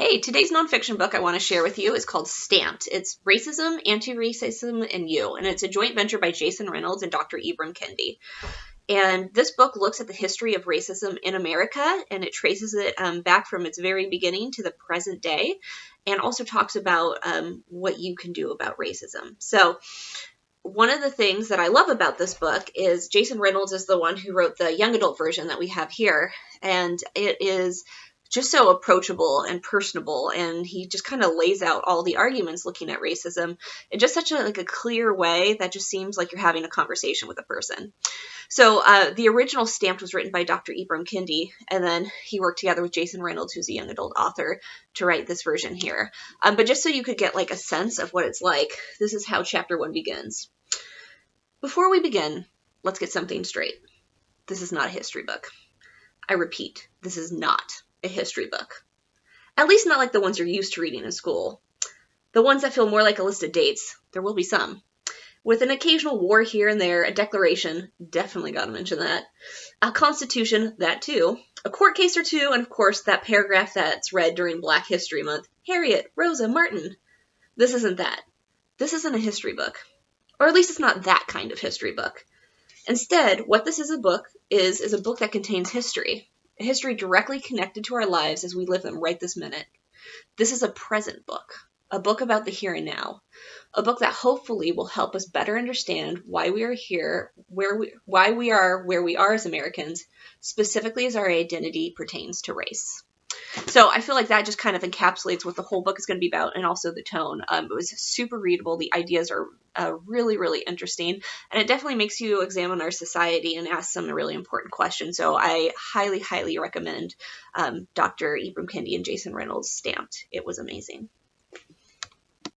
Hey, today's nonfiction book I want to share with you is called Stamped. It's Racism, Antiracism, and You, and it's a joint venture by Jason Reynolds and Dr. Ibram Kendi. And this book looks at the history of racism in America, and it traces it back from its very beginning to the present day, and also talks about what you can do about racism. So one of the things that I love about this book is Jason Reynolds is the one who wrote the young adult version that we have here, and it is just so approachable and personable, and he just kind of lays out all the arguments looking at racism in just such a clear way that just seems like you're having a conversation with a person. So the original Stamped was written by Dr. Ibram Kendi, and then he worked together with Jason Reynolds, who's a young adult author, to write this version here. But just so you could get a sense of what it's like, this is how chapter 1 begins. Before we begin, let's get something straight. This is not a history book. I repeat, this is not a history book. At least not like the ones you're used to reading in school. The ones that feel more like a list of dates. There will be some. With an occasional war here and there, a declaration, definitely gotta mention that, a constitution, that too, a court case or two, and of course that paragraph that's read during Black History Month, Harriet, Rosa, Martin. This isn't that. This isn't a history book. Or at least it's not that kind of history book. Instead, what this is a book is a book that contains history. A history directly connected to our lives as we live them right this minute. This is a present book. A book about the here and now. A book that hopefully will help us better understand why we are here, why we are where we are as Americans, specifically as our identity pertains to race. So I feel like that just kind of encapsulates what the whole book is going to be about, and also the tone. It was super readable. The ideas are really, really interesting, and it definitely makes you examine our society and ask some really important questions. So I highly, highly recommend Dr. Ibram Kendi and Jason Reynolds' Stamped. It was amazing.